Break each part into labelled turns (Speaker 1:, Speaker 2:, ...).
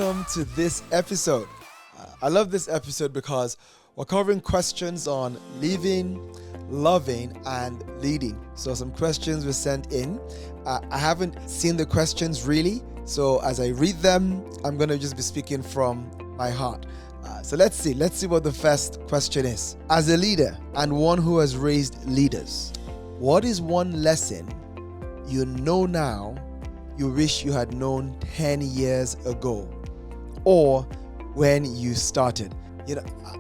Speaker 1: welcome to this episode. I love this episode because we're covering questions on living, loving, and leading. So some questions were sent in. I haven't seen the questions really, so as I read them, I'm going to just be speaking from my heart. So let's see what the first question is. As a leader and one who has raised leaders, what is one lesson you know now you wish you had known 10 years ago or when you started?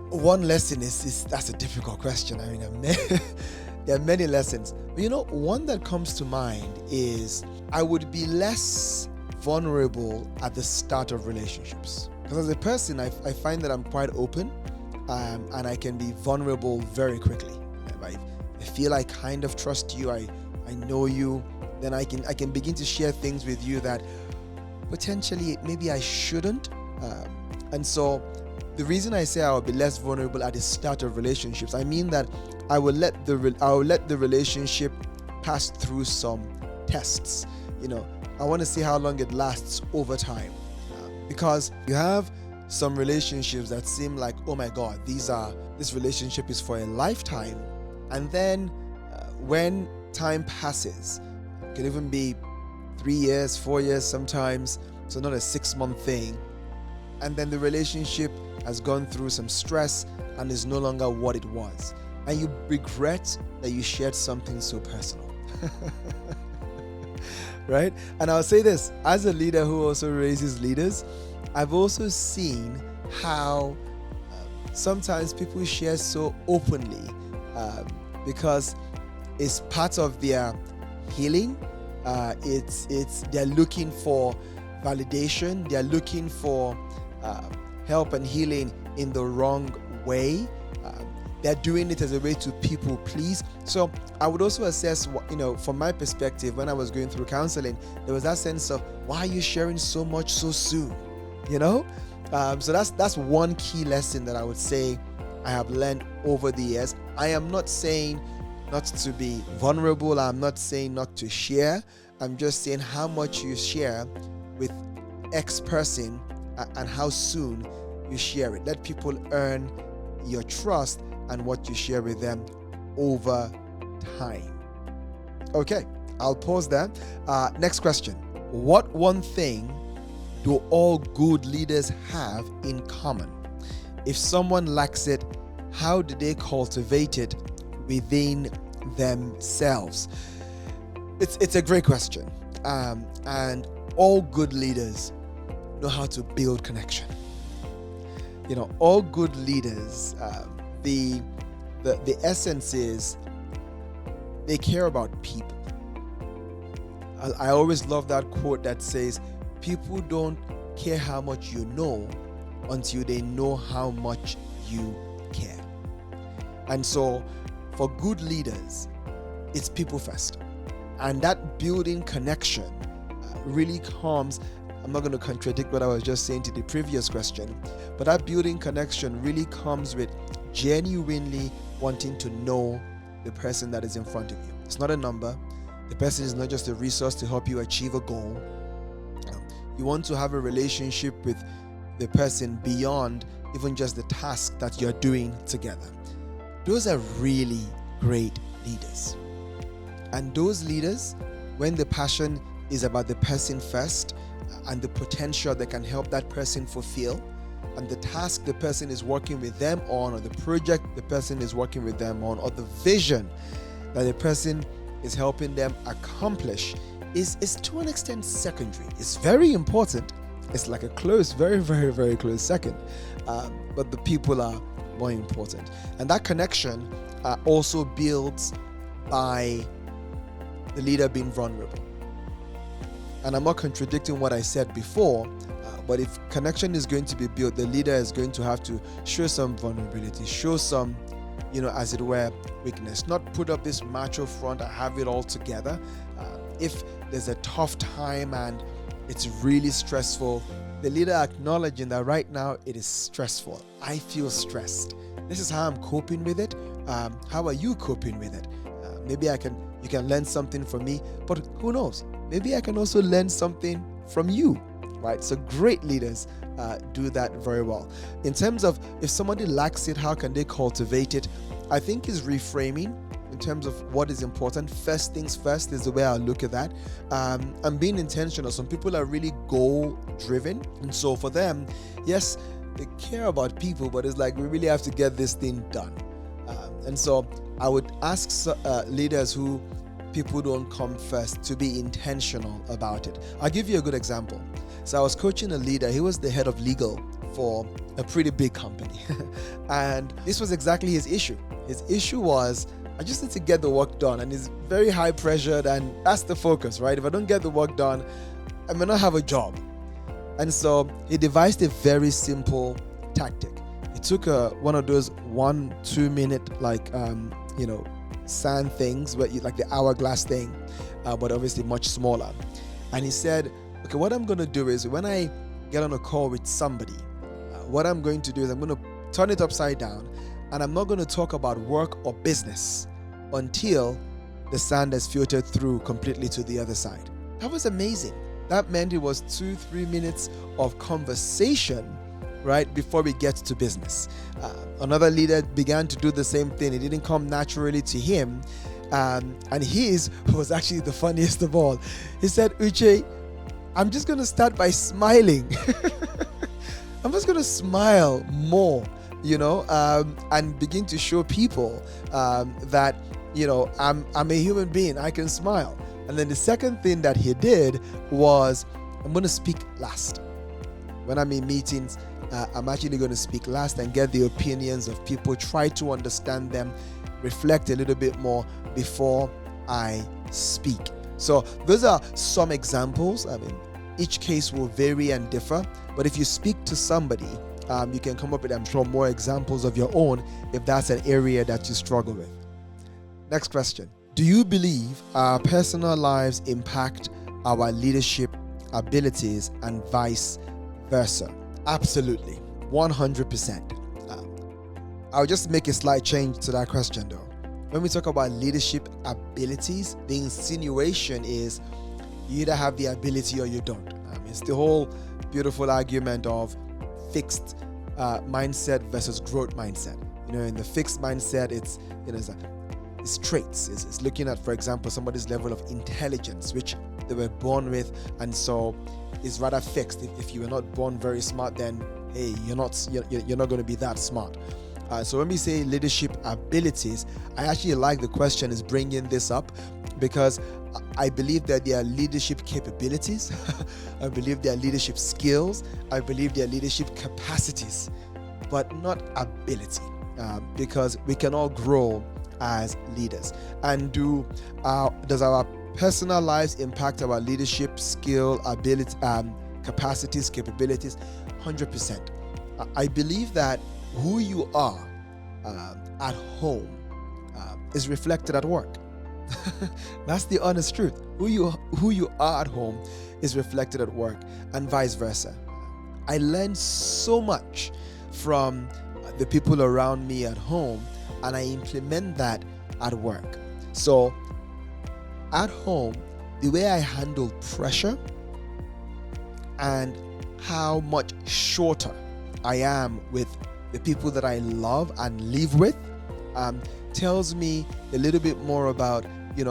Speaker 1: One lesson that's a difficult question. I mean, there are many lessons. But one that comes to mind is I would be less vulnerable at the start of relationships. Because as a person, I find that I'm quite open and I can be vulnerable very quickly. If I feel I kind of trust you, I know you, then I can begin to share things with you that potentially maybe I shouldn't. And so the reason I say I will be less vulnerable at the start of relationships, I mean that I will let the relationship pass through some tests. I want to see how long it lasts over time. Because you have some relationships that seem like, oh my God, this relationship is for a lifetime. And then when time passes, it can even be 3 years, 4 years sometimes, so not a 6-month thing. And then the relationship has gone through some stress and is no longer what it was. And you regret that you shared something so personal. Right? And I'll say this, as a leader who also raises leaders, I've also seen how sometimes people share so openly because it's part of their healing. They're looking for validation. They're looking for help and healing in the wrong way. They're doing it as a way to people please. So I would also assess, from my perspective, when I was going through counseling, there was that sense of, why are you sharing so much so soon? So that's one key lesson that I would say I have learned over the years. I am not saying not to be vulnerable. I'm not saying not to share. I'm just saying how much you share with X person and how soon you share it. Let people earn your trust and what you share with them over time. Okay, I'll pause there. Next question. What one thing do all good leaders have in common? If someone lacks it, how do they cultivate it within themselves? It's a great question. And all good leaders know how to build connection. All good leaders, the essence is they care about people. I always love that quote that says, people don't care how much you know until they know how much you care. And so for good leaders, it's people first. And that building connection really comes, I'm not going to contradict what I was just saying to the previous question, but that building connection really comes with genuinely wanting to know the person that is in front of you. It's not a number. The person is not just a resource to help you achieve a goal. You want to have a relationship with the person beyond even just the task that you're doing together. Those are really great leaders. And those leaders, when the passion is about the person first and the potential that can help that person fulfill, and the task the person is working with them on, or the project the person is working with them on, or the vision that the person is helping them accomplish is to an extent secondary. It's very important. It's like a close, very, very, very close second. But the people are more important. And that connection also builds by the leader being vulnerable. And I'm not contradicting what I said before, but if connection is going to be built, the leader is going to have to show some vulnerability, show some, as it were, weakness. Not put up this macho front, I have it all together. If there's a tough time and it's really stressful, the leader acknowledging that right now it is stressful. I feel stressed. This is how I'm coping with it. How are you coping with it? Maybe you can learn something from me, but who knows? Maybe I can also learn something from you. right? So great leaders do that very well. In terms of if somebody lacks it, how can they cultivate it? I think is reframing in terms of what is important. First things first is the way I look at that. And being intentional. Some people are really goal driven. And so for them, yes, they care about people, but it's like, we really have to get this thing done. And so I would ask leaders who people don't come first to be intentional about it. I'll give you a good example. So I was coaching a leader. He was the head of legal for a pretty big company. And this was exactly his issue. His issue was, I just need to get the work done. And he's very high pressured, and that's the focus, right? If I don't get the work done, I may not have a job. And so he devised a very simple tactic. He took one of those 1-2 minute sand things, where like the hourglass thing, but obviously much smaller. And he said, okay, what I'm going to do is when I get on a call with somebody, what I'm going to do is I'm going to turn it upside down, and I'm not going to talk about work or business until the sand has filtered through completely to the other side. That was amazing. That meant it was 2-3 minutes of conversation, right, before we get to business. Another leader began to do the same thing. It didn't come naturally to him. And his was actually the funniest of all. He said, Uche, I'm just going to start by smiling. I'm just going to smile more, and begin to show people that, I'm a human being. I can smile. And then the second thing that he did was, I'm going to speak last. When I'm in meetings, I'm actually going to speak last and get the opinions of people, try to understand them, reflect a little bit more before I speak. So those are some examples. I mean, each case will vary and differ, but if you speak to somebody, you can come up with, I'm sure, more examples of your own if that's an area that you struggle with. Next question. Do you believe our personal lives impact our leadership abilities and vice versa? Absolutely, 100%. I'll just make a slight change to that question though. When we talk about leadership abilities, the insinuation is you either have the ability or you don't. It's the whole beautiful argument of fixed mindset versus growth mindset. In the fixed mindset, it's traits. It's looking at, for example, somebody's level of intelligence, which they were born with, and so it's rather fixed. If you were not born very smart, then hey, you're not going to be that smart. So when we say leadership abilities, I actually like the question is bringing this up, because I believe that there are leadership capabilities. I believe there are leadership skills. I believe there are leadership capacities, but not ability, because we can all grow as leaders. And does our personal lives impact our leadership skill, ability, capacities, capabilities? 100%. I believe that who you are at home is reflected at work. That's the honest truth. Who you are at home is reflected at work, and vice versa. I learned so much from the people around me at home, and I implement that at work. So at home, the way I handle pressure and how much shorter I am with the people that I love and live with tells me a little bit more about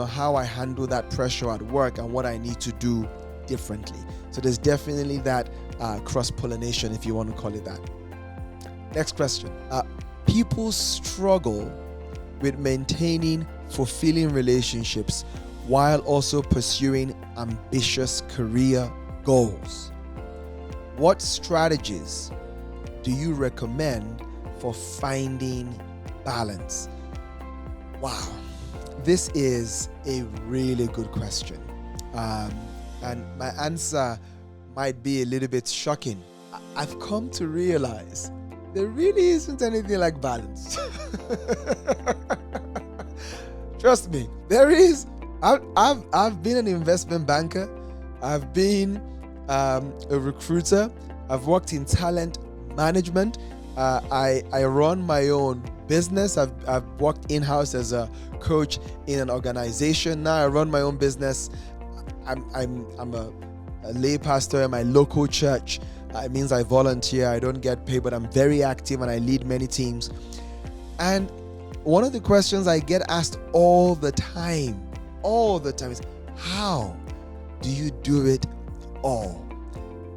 Speaker 1: how I handle that pressure at work and what I need to do differently. So there's definitely that cross-pollination, if you want to call it that. Next question. People struggle with maintaining fulfilling relationships while also pursuing ambitious career goals. What strategies do you recommend for finding balance? Wow, this is a really good question. And my answer might be a little bit shocking. I've come to realize there really isn't anything like balance. Trust me, there is. I've been an investment banker. I've been a recruiter. I've worked in talent management. I run my own business. I've worked in-house as a coach in an organization. Now I run my own business. I'm a a lay pastor in my local church. It means I volunteer, I don't get paid, but I'm very active and I lead many teams. And one of the questions I get asked all the time is, how do you do it all?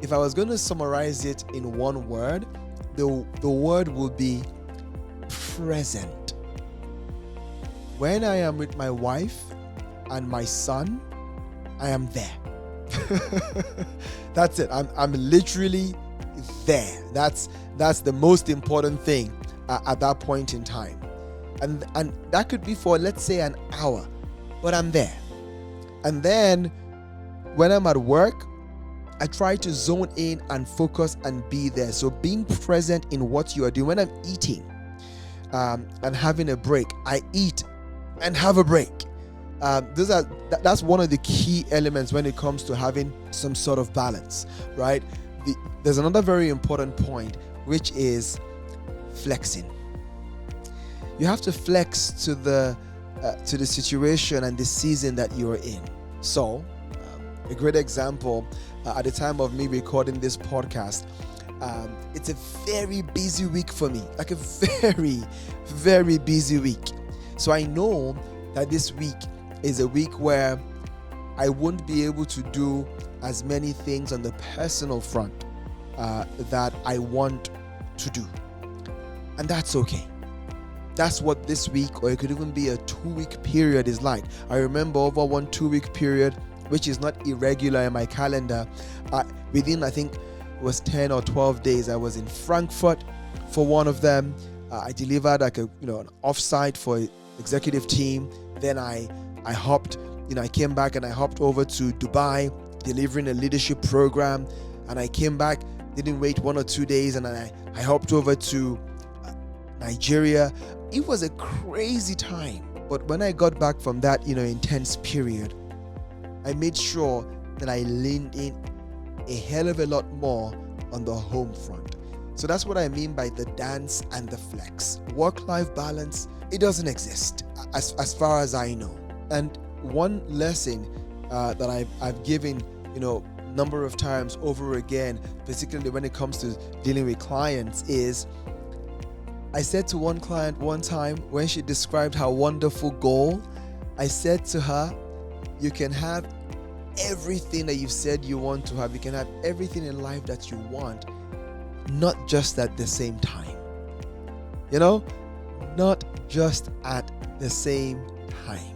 Speaker 1: If I was going to summarize it in one word, the word would be present. When I am with my wife and my son, I am there. That's it. I'm literally there. That's the most important thing at that point in time. And that could be for, let's say, an hour, but I'm there. And then when I'm at work, I try to zone in and focus and be there. So being present in what you are doing. When I'm eating and having a break, I eat and have a break. That's one of the key elements when it comes to having some sort of balance, right? There's another very important point, which is flexing. You have to flex to the situation and the season that you are in. So, a great example, at the time of me recording this podcast, it's a very busy week for me, like a very, very busy week. So I know that this week is a week where I won't be able to do as many things on the personal front that I want to do. And that's okay. That's what this week, or it could even be a 2-week period, is like. I remember over one 2-week period, which is not irregular in my calendar, within, I think it was 10 or 12 days, I was in Frankfurt for one of them. I delivered like an offsite for an executive team. Then I hopped, I came back and I hopped over to Dubai, delivering a leadership program. And I came back, didn't wait 1 or 2 days, and I hopped over to Nigeria. It was a crazy time. But when I got back from that, intense period, I made sure that I leaned in a hell of a lot more on the home front. So that's what I mean by the dance and the flex. Work-life balance, it doesn't exist as far as I know. And one lesson that I've given, number of times over again, particularly when it comes to dealing with clients, is I said to one client one time when she described her wonderful goal, I said to her, you can have everything that you've said you want to have. You can have everything in life that you want, not just at the same time. Not just at the same time.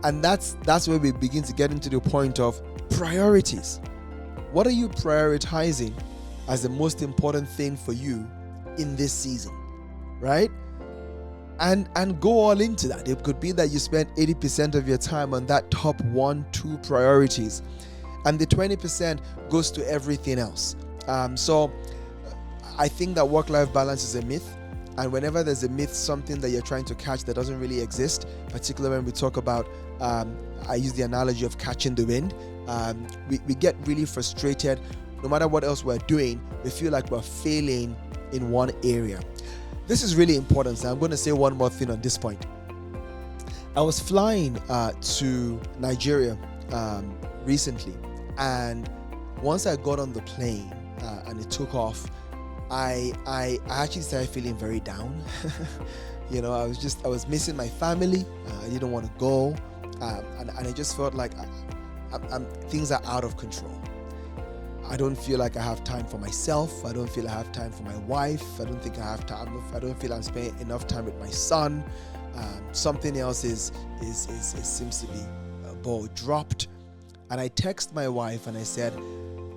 Speaker 1: And that's where we begin to get into the point of priorities. What are you prioritizing as the most important thing for you in this season, right? And go all into that. It could be that you spend 80% of your time on that top 1-2 priorities, and the 20% goes to everything else. So I think that work-life balance is a myth. And whenever there's a myth, something that you're trying to catch that doesn't really exist, particularly when we talk about, I use the analogy of catching the wind. We get really frustrated. No matter what else we're doing, we feel like we're failing in one area. This is really important. So I'm going to say one more thing on this point. I was flying to Nigeria recently, and once I got on the plane and it took off, I actually started feeling very down. I was missing my family. I didn't want to go, and I just felt like things are out of control. I don't feel like I have time for myself. I don't feel I have time for my wife. I don't think I have time. I don't feel I'm spending enough time with my son. Something else seems to be ball dropped. And I text my wife and I said,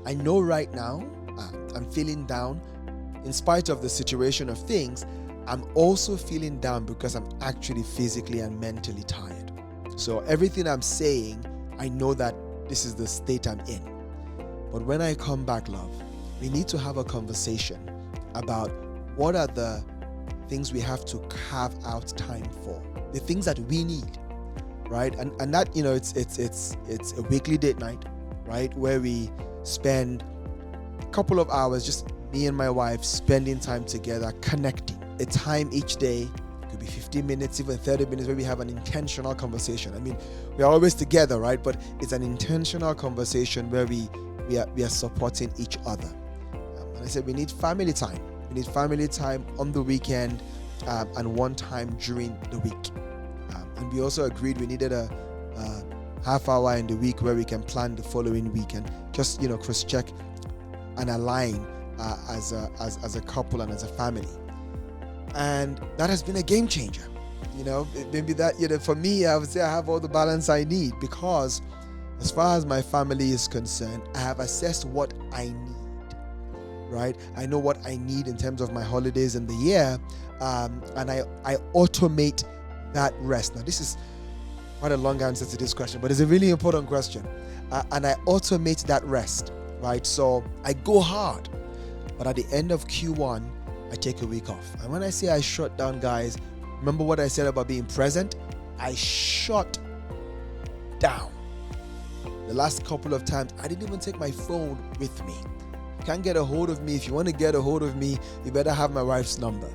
Speaker 1: I know right now I'm feeling down. In spite of the situation of things, I'm also feeling down because I'm actually physically and mentally tired. So everything I'm saying, I know that this is the state I'm in. But when I come back, love, we need to have a conversation about what are the things we have to carve out time for, the things that we need, right? And that, it's a weekly date night, right, where we spend a couple of hours, just me and my wife spending time together, connecting. A time each day, could be 15 minutes, even 30 minutes, where we have an intentional conversation. I mean, we are always together, right? But it's an intentional conversation where we are supporting each other. And I said we need family time. We need family time on the weekend and one time during the week. And we also agreed we needed a half hour in the week where we can plan the following week and just, cross-check and align as a couple and as a family. And that has been a game changer. Maybe that, for me, I would say I have all the balance I need, because as far as my family is concerned, I have assessed what I need, right? I know what I need in terms of my holidays in the year, and I automate that rest. Now, this is quite a long answer to this question, but it's a really important question. And I automate that rest, right? So I go hard, but at the end of Q1, I take a week off. And when I say I shut down, guys, remember what I said about being present? I shut down. The last couple of times, I didn't even take my phone with me. You can't get a hold of me. If you want to get a hold of me, you better have my wife's number.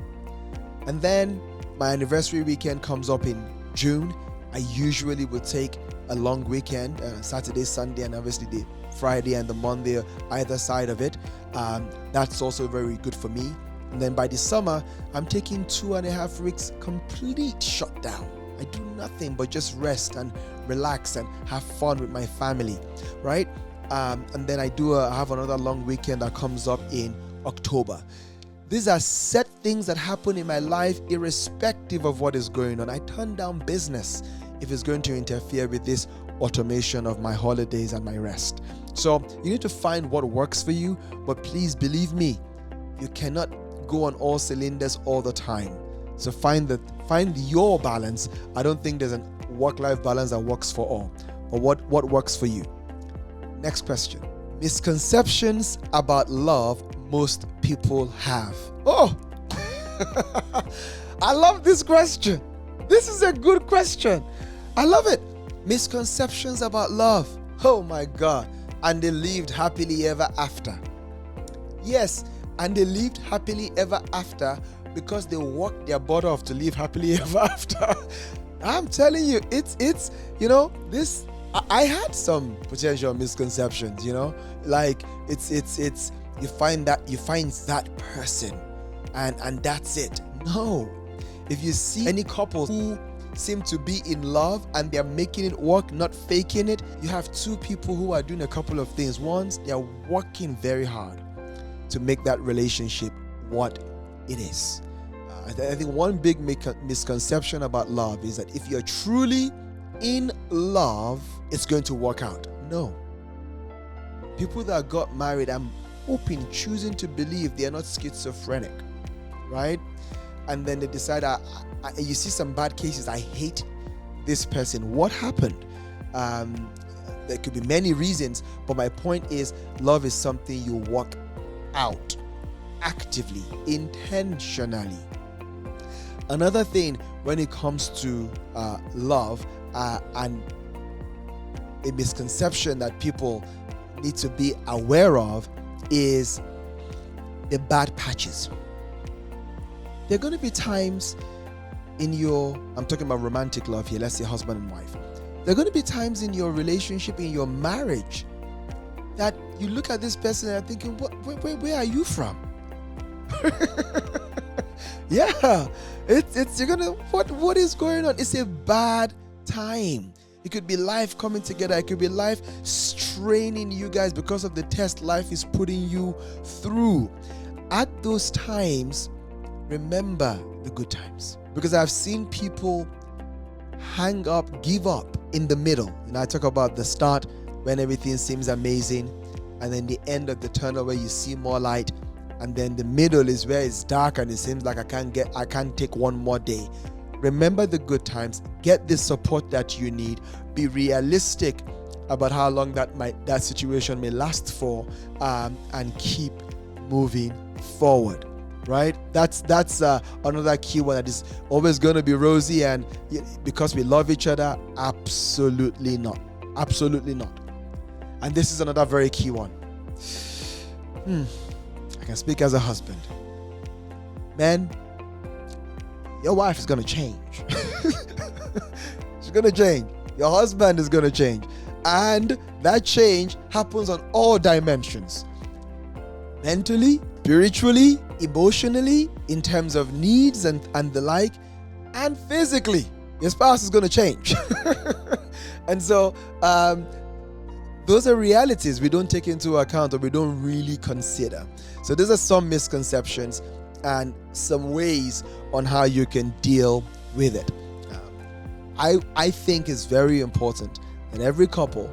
Speaker 1: And then my anniversary weekend comes up in June. I usually would take a long weekend, Saturday, Sunday, and obviously the Friday and the Monday, either side of it. That's also very good for me. And then by the summer, I'm taking 2.5 weeks complete shutdown. I do nothing but just rest and relax and have fun with my family, right? And then I have another long weekend that comes up in October. These are set things that happen in my life irrespective of what is going on. I turn down business if it's going to interfere with this automation of my holidays and my rest. So you need to find what works for you, but please believe me, you cannot go on all cylinders all the time. So find your balance. I don't think there's a work-life balance that works for all, but what works for you? Next question. Misconceptions about love most people have. Oh, I love this question. This is a good question. I love it. Misconceptions about love. Oh my God. And they lived happily ever after. Yes, and they lived happily ever after because they worked their butt off to live happily ever after. I'm telling you, it's this. I had some potential misconceptions, like it's you find that person and that's it. No. If you see any couples who seem to be in love and they're making it work, not faking it, you have two people who are doing a couple of things. One, they're working very hard to make that relationship what it is. I think one big misconception about love is that if you're truly in love, it's going to work out. No. People that got married, I'm choosing to believe they're not schizophrenic, right? And then they decide, you see some bad cases, I hate this person. What happened? There could be many reasons, but my point is, love is something you work out actively, intentionally. Another thing when it comes to love and a misconception that people need to be aware of is the bad patches. There are going to be times in I'm talking about romantic love here, let's say husband and wife. There are going to be times in your relationship, in your marriage, that you look at this person and are thinking, where are you from? Yeah, you're gonna, what is going on? It's a bad time. It could be life coming together. It could be life straining you guys because of the test life is putting you through. At those times, remember the good times. Because I've seen people hang up, give up in the middle. I talk about the start when everything seems amazing, and then the end of the tunnel where you see more light, and then the middle is where it's dark and it seems like I can't take one more day. Remember the good times. Get the support that you need. Be realistic about how long that situation may last for, and keep moving forward. Right? That's another key one that is always going to be rosy and because we love each other. Absolutely not. Absolutely not. And this is another very key one. I can speak as a husband. Men, your wife is going to change. She's going to change. Your husband is going to change. And that change happens on all dimensions. Mentally, spiritually, emotionally, in terms of needs and the like, and physically. Your spouse is going to change. And so, those are realities we don't take into account or we don't really consider. So these are some misconceptions and some ways on how you can deal with it. I think it's very important that every couple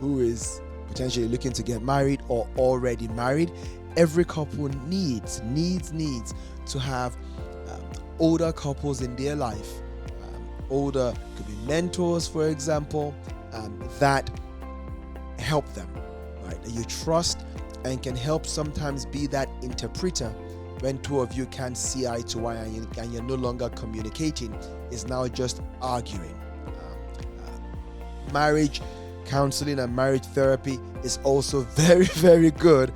Speaker 1: who is potentially looking to get married or already married, every couple needs to have older couples in their life. Older could be mentors, for example, that help them, right? That you trust and can help sometimes be that interpreter when two of you can't see eye to eye and you're no longer communicating. It's now just arguing. Marriage counseling and marriage therapy is also very, very good,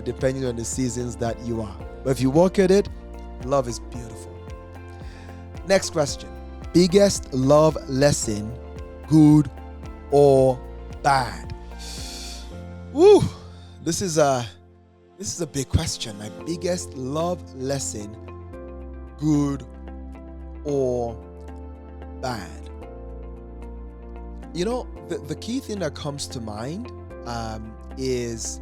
Speaker 1: depending on the seasons that you are. But if you work at it, love is beautiful. Next question. Biggest love lesson, good or bad? Woo! This is a big question. My biggest love lesson, good or bad? You know, the key thing that comes to mind is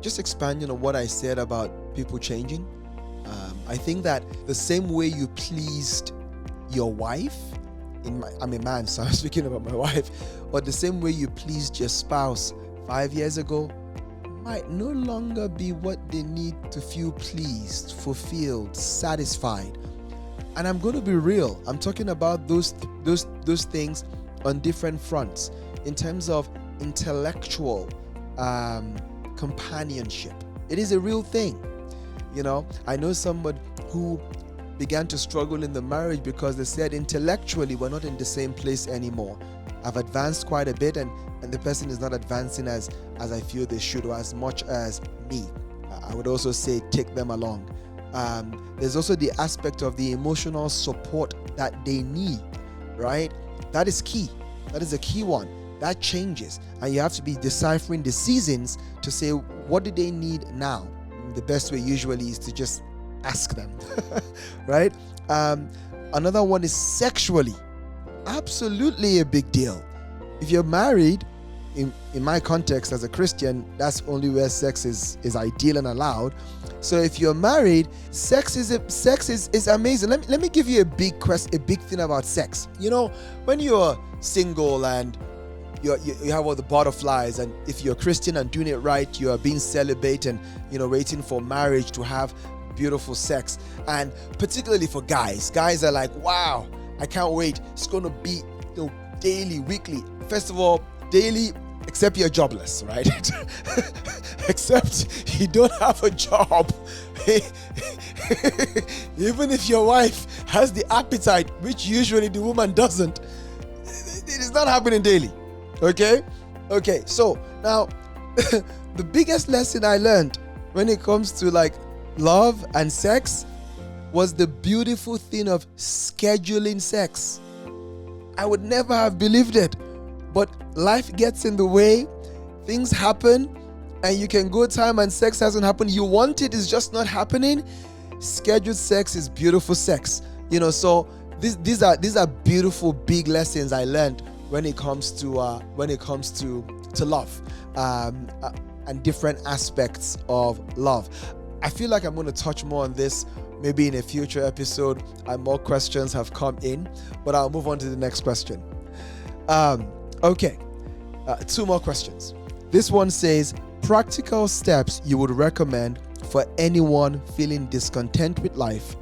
Speaker 1: just expanding on what I said about people changing. I think that the same way you pleased your wife, I'm a man, so I'm speaking about my wife, but the same way you pleased your spouse 5 years ago might no longer be what they need to feel pleased, fulfilled, satisfied. And I'm going to be real. I'm talking about those things on different fronts in terms of intellectual companionship. It is a real thing. You know, I know someone who began to struggle in the marriage because they said intellectually we're not in the same place anymore. I've advanced quite a bit and the person is not advancing as I feel they should or as much as me. I would also say take them along. There's also the aspect of the emotional support that they need, right? That is key. That is a key one. That changes. And you have to be deciphering the seasons to say, what do they need now? The best way usually is to just ask them, right? Another one is sexually. Absolutely a big deal. If you're married, in my context as a Christian, that's only where sex is ideal and allowed. So if you're married, sex is amazing. Let me give you a big thing about sex. You know, when you're single and you have all the butterflies, and if you're Christian and doing it right, you are being celibate and waiting for marriage to have beautiful sex. And particularly for guys are like, wow, I can't wait. It's going to be daily, weekly. First of all, daily, except you're jobless, right? Except you don't have a job. Even if your wife has the appetite, which usually the woman doesn't, it is not happening daily. Okay, so now the biggest lesson I learned when it comes to like love and sex was the beautiful thing of scheduling sex. I would never have believed it, but life gets in the way, things happen, and you can go time and sex hasn't happened. You want it, it's just not happening. Scheduled sex is beautiful sex, so these are beautiful big lessons I learned when it comes to love and different aspects of love. I feel like I'm going to touch more on this maybe in a future episode, and more questions have come in, but I'll move on to the next question. Two more questions. This one says, practical steps you would recommend for anyone feeling discontent with life,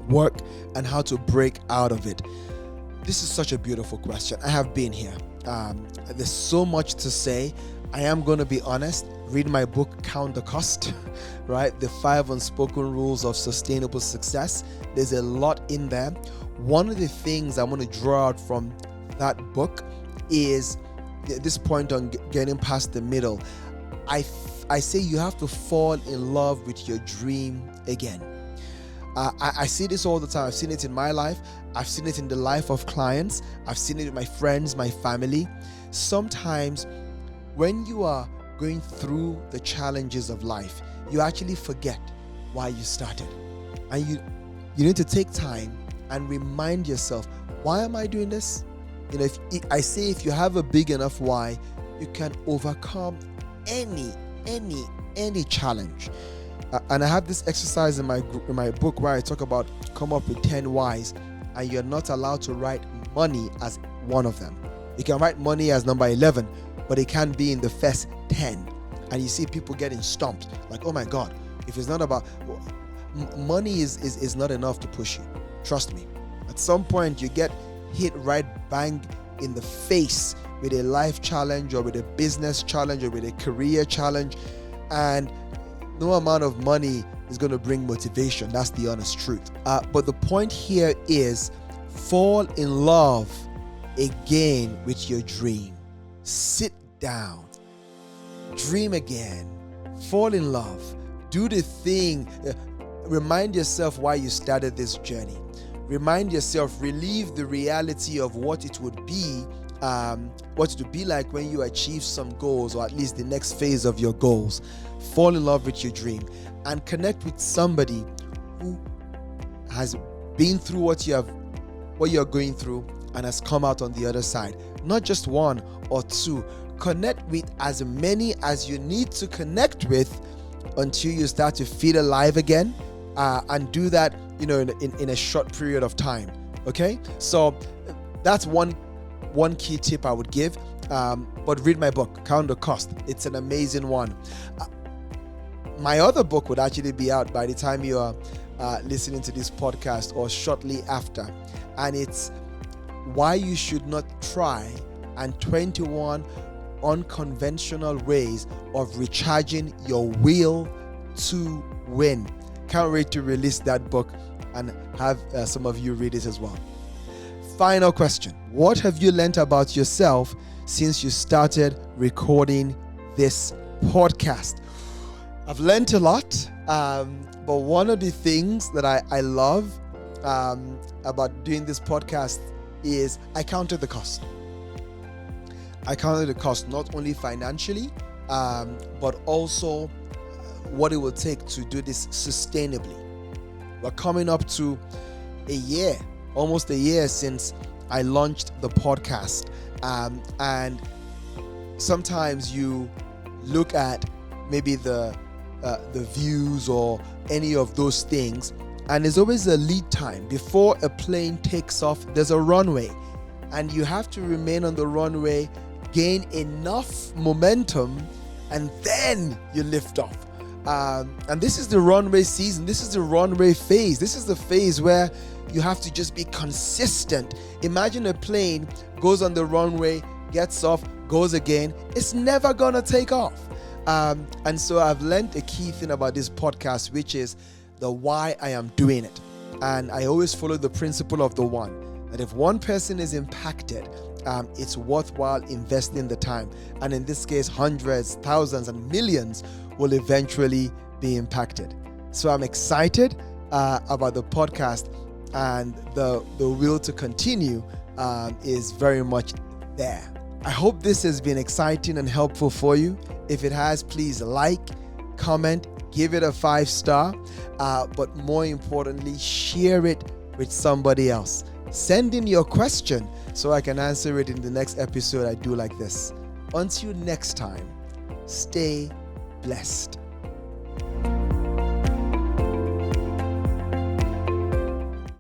Speaker 1: work, and how to break out of it. This is such a beautiful question. I have been here. There's so much to say. I am going to be honest. Read my book, Count the Cost, right? The 5 Unspoken Rules of Sustainable Success. There's a lot in there. One of the things I want to draw out from that book is this point on getting past the middle. I say you have to fall in love with your dream again. I see this all the time. I've seen it in my life. I've seen it in the life of clients. I've seen it with my friends, my family. Sometimes when you are going through the challenges of life, you actually forget why you started. And you need to take time and remind yourself, why am I doing this? If you have a big enough why, you can overcome any challenge. And I have this exercise in my book where I talk about come up with 10 whys, and you're not allowed to write money as one of them. You can write money as number 11, but it can't be in the first 10. And you see people getting stumped, like, oh my God, if it's not about money is not enough to push you. Trust me. At some point you get hit right bang in the face with a life challenge or with a business challenge or with a career challenge, and no amount of money is going to bring motivation. That's the honest truth. But the point here is fall in love again with your dream. Sit down, dream again, fall in love, do the thing. Remind yourself why you started this journey. Remind yourself, relieve the reality of what it would be like when you achieve some goals, or at least the next phase of your goals. Fall in love with your dream and connect with somebody who has been through what you're going through and has come out on the other side. Not just one or two. Connect with as many as you need to connect with until you start to feel alive again, and do that in a short period of time. Okay, so that's one key tip I would give. But read my book, Count the Cost. It's an amazing one. My other book would actually be out by the time you are listening to this podcast, or shortly after, and it's Why You Should Not Try and 21 Unconventional Ways of Recharging Your Will to Win. Can't wait to release that book and have some of you read it as well. Final question. What have you learned about yourself since you started recording this podcast? I've learned a lot, but one of the things that I love about doing this podcast is I counted the cost. I counted the cost, not only financially, but also what it will take to do this sustainably. We're coming up to almost a year since I launched the podcast, and sometimes you look at maybe the views or any of those things, and there's always a lead time. Before a plane takes off, there's a runway, and you have to remain on the runway, gain enough momentum, and then you lift off. And this is the runway season. This is the runway phase. This is the phase where you have to just be consistent. Imagine a plane goes on the runway, gets off, goes again. It's never gonna take off. And so I've learned a key thing about this podcast, which is the why I am doing it. And I always follow the principle of the one, that if one person is impacted, it's worthwhile investing the time. And in this case, hundreds, thousands, and millions will eventually be impacted. So I'm excited about the podcast, and the will to continue is very much there. I hope this has been exciting and helpful for you. If it has, please like, comment, give it a 5-star, but more importantly, share it with somebody else. Send in your question so I can answer it in the next episode I do like this. Until next time, stay blessed.